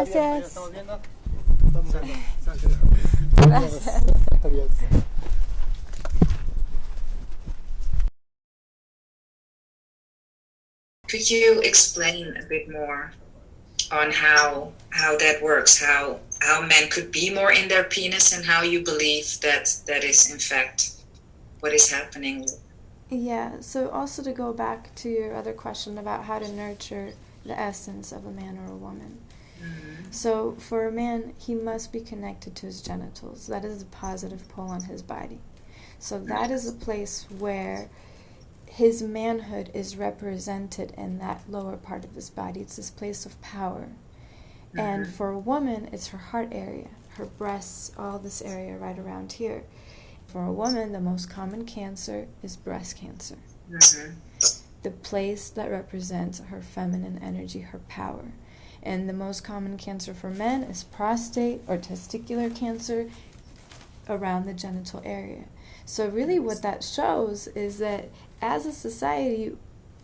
Gracias. Could you explain a bit more on how that works, how men could be more in their penis, and how you believe that is in fact what is happening? Yeah, so also to go back to your other question about how to nurture the essence of a man or a woman. Mm-hmm. So for a man, he must be connected to his genitals. That is a positive pull on his body. So that is a place where his manhood is represented in that lower part of his body. It's this place of power. Mm-hmm. And for a woman, it's her heart area, her breasts, all this area right around here. For a woman, the most common cancer is breast cancer. Mm-hmm. The place that represents her feminine energy, her power. And the most common cancer for men is prostate or testicular cancer around the genital area. So really what that shows is that as a society,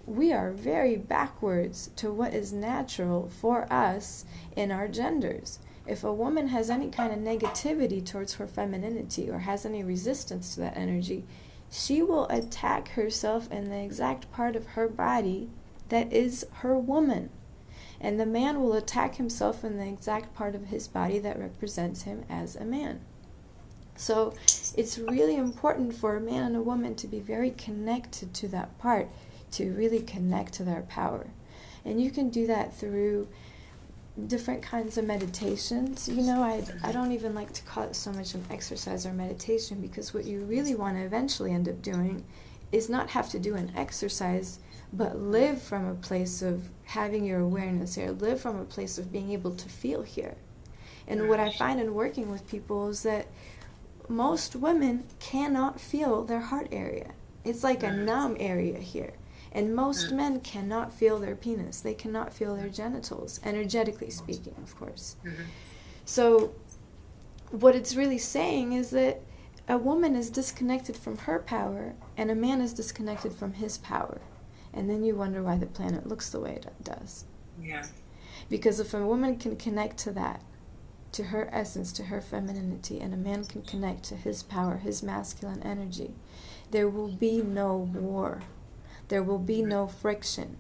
we are very backwards to what is natural for us in our genders. If a woman has any kind of negativity towards her femininity or has any resistance to that energy, she will attack herself in the exact part of her body that is her woman. And the man will attack himself in the exact part of his body that represents him as a man. So it's really important for a man and a woman to be very connected to that part, to really connect to their power. And you can do that through different kinds of meditations. You know, I don't even like to call it so much an exercise or meditation, because what you really want to eventually end up doing is not have to do an exercise, but live from a place of having your awareness here, live from a place of being able to feel here. And what I find in working with people is that most women cannot feel their heart area. It's like a numb area here. And most men cannot feel their penis. They cannot feel their genitals, energetically speaking, of course. Mm-hmm. So what it's really saying is that a woman is disconnected from her power and a man is disconnected from his power. And then you wonder why the planet looks the way it does. Yeah. Because if a woman can connect to that, to her essence, to her femininity, and a man can connect to his power, his masculine energy, there will be no war. There will be no friction.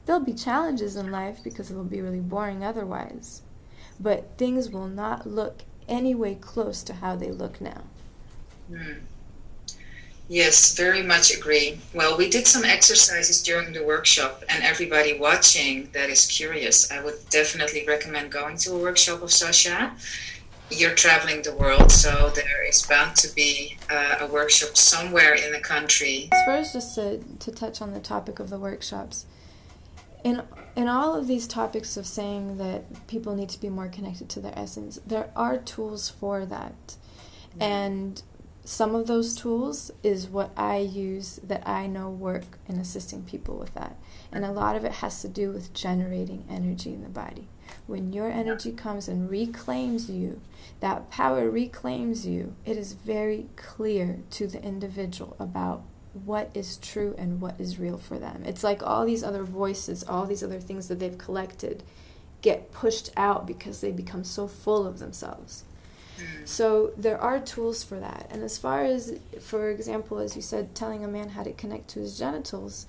There'll be challenges in life because it will be really boring otherwise. But things will not look any way close to how they look now. Yes, very much agree. Well, we did some exercises during the workshop, and everybody watching that is curious, I would definitely recommend going to a workshop of Sasha. You're traveling the world, so there is bound to be a workshop somewhere in the country. As far as just to touch on the topic of the workshops, in all of these topics of saying that people need to be more connected to their essence, there are tools for that. And some of those tools is what I use that I know work in assisting people with that. And a lot of it has to do with generating energy in the body. When your energy comes and reclaims you, that power reclaims you, it is very clear to the individual about what is true and what is real for them. It's like all these other voices, all these other things that they've collected get pushed out because they become so full of themselves. So there are tools for that. And as far as, for example, as you said, telling a man how to connect to his genitals,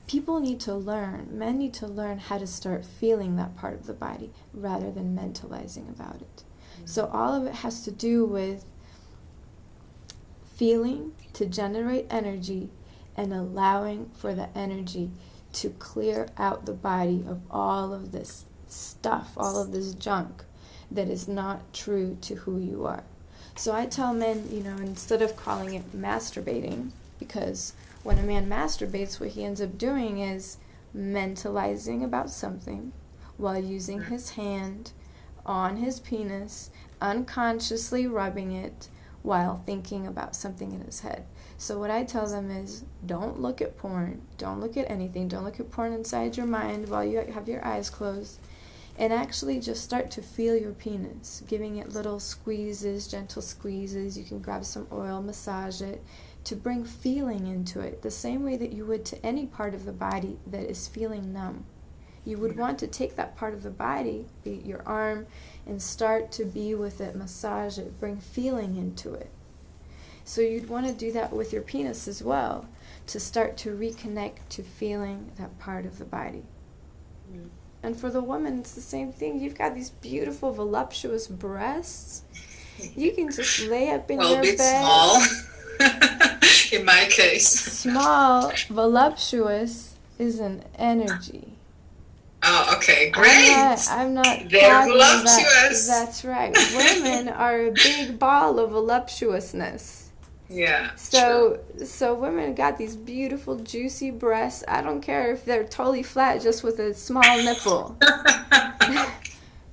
people need to learn, men need to learn how to start feeling that part of the body rather than mentalizing about it. So all of it has to do with feeling to generate energy and allowing for the energy to clear out the body of all of this stuff, all of this junk that is not true to who you are. So I tell men, instead of calling it masturbating, because when a man masturbates, what he ends up doing is mentalizing about something while using his hand on his penis, unconsciously rubbing it while thinking about something in his head. So what I tell them is, don't look at porn, don't look at anything, don't look at porn inside your mind while you have your eyes closed, and actually just start to feel your penis, giving it little squeezes, gentle squeezes. You can grab some oil, massage it, to bring feeling into it, the same way that you would to any part of the body that is feeling numb. You would want to take that part of the body, be it your arm, and start to be with it, massage it, bring feeling into it. So you'd want to do that with your penis as well, to start to reconnect to feeling that part of the body. And for the woman, it's the same thing. You've got these beautiful, voluptuous breasts. You can just lay up in your bit bed. Small, in my case. Small, voluptuous is an energy. Oh, okay, great. I'm not They're talking voluptuous. That's right. Women are a big ball of voluptuousness. Yeah. So women got these beautiful, juicy breasts. I don't care if they're totally flat, just with a small nipple.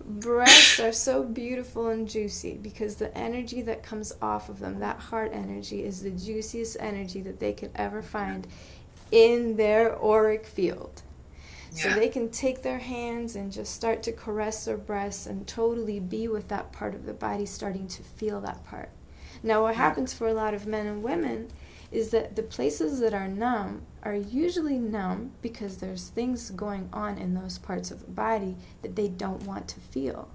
Breasts are so beautiful and juicy because the energy that comes off of them, that heart energy, is the juiciest energy that they could ever find in their auric field. So they can take their hands and just start to caress their breasts and totally be with that part of the body, starting to feel that part. Now, what happens for a lot of men and women is that the places that are numb are usually numb because there's things going on in those parts of the body that they don't want to feel.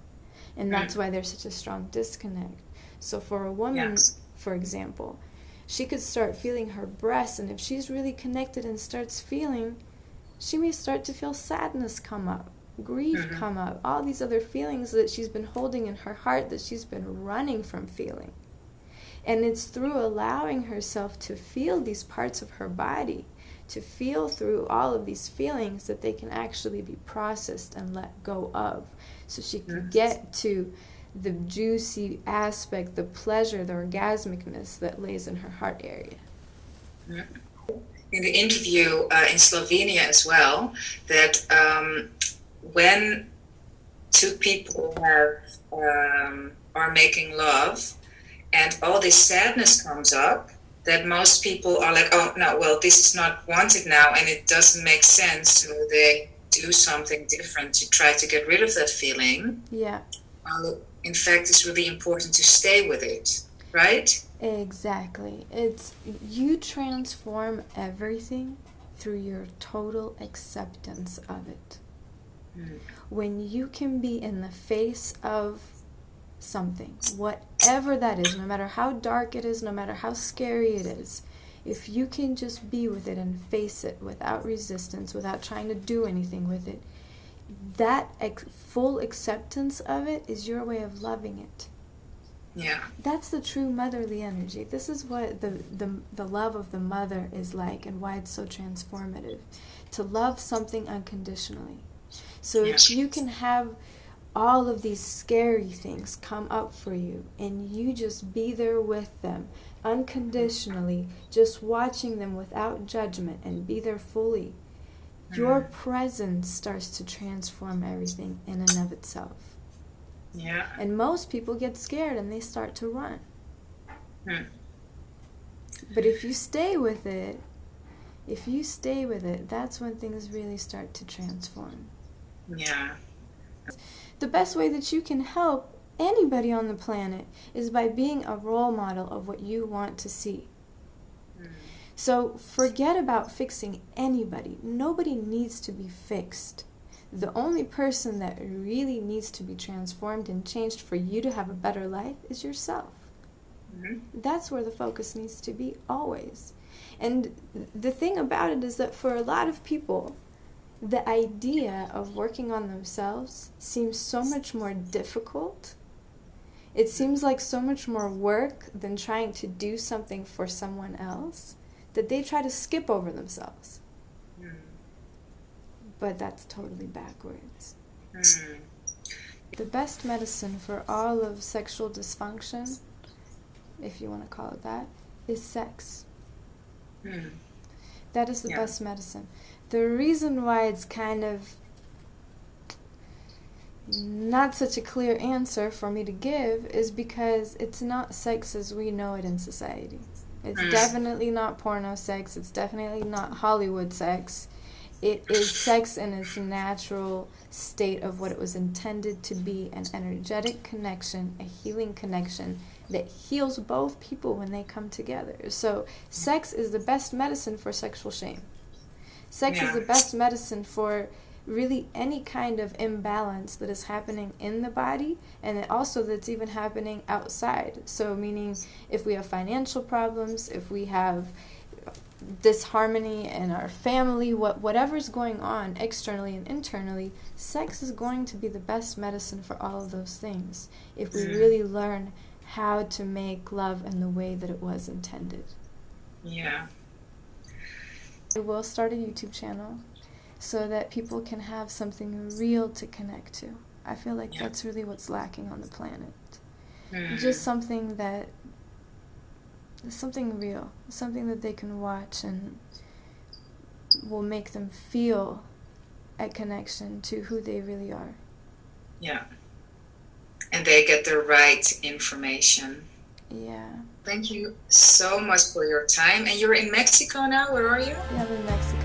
And that's why there's such a strong disconnect. So for a woman, for example, she could start feeling her breasts, and if she's really connected and starts feeling, she may start to feel sadness come up, grief come up, all these other feelings that she's been holding in her heart that she's been running from feeling. And it's through allowing herself to feel these parts of her body, to feel through all of these feelings, that they can actually be processed and let go of. So she can get to the juicy aspect, the pleasure, the orgasmicness that lays in her heart area. In the interview in Slovenia as well, that when two people are making love, and all this sadness comes up, that most people are like, oh, no, well, this is not wanted now, and it doesn't make sense, so they do something different to try to get rid of that feeling. Yeah. In fact, it's really important to stay with it, right? Exactly. It's you transform everything through your total acceptance of it. When you can be in the face of something, whatever that is, no matter how dark it is, no matter how scary it is, if you can just be with it and face it without resistance, without trying to do anything with it, that full acceptance of it is your way of loving it. Yeah. That's the true motherly energy. This is what the love of the mother is like, and why it's so transformative. To love something unconditionally. So if you can have all of these scary things come up for you, and you just be there with them unconditionally, just watching them without judgment, and be there fully, your presence starts to transform everything in and of itself. Yeah. And most people get scared and they start to run. But if you stay with it, that's when things really start to transform. Yeah. The best way that you can help anybody on the planet is by being a role model of what you want to see. So forget about fixing anybody. Nobody needs to be fixed. The only person that really needs to be transformed and changed for you to have a better life is yourself. That's where the focus needs to be always. And the thing about it is that for a lot of people, the idea of working on themselves seems so much more difficult. It seems like so much more work than trying to do something for someone else, that they try to skip over themselves. But that's totally backwards. The best medicine for all of sexual dysfunction, if you want to call it that, is sex. That is the best medicine. The reason why it's kind of not such a clear answer for me to give is because it's not sex as we know it in society. It's definitely not porno sex. It's definitely not Hollywood sex. It is sex in its natural state of what it was intended to be, an energetic connection, a healing connection that heals both people when they come together. So sex is the best medicine for sexual shame. Sex is the best medicine for really any kind of imbalance that is happening in the body, and also that's even happening outside. So meaning if we have financial problems, if we have disharmony in our family, whatever's going on externally and internally, sex is going to be the best medicine for all of those things if we really learn how to make love in the way that it was intended. Yeah. I will start a YouTube channel so that people can have something real to connect to. I feel like that's really what's lacking on the planet. Just something real, something that they can watch and will make them feel a connection to who they really are. Yeah. And they get the right information. Yeah. Thank you so much for your time. And you're in Mexico now? Where are you? Yeah, I'm in Mexico.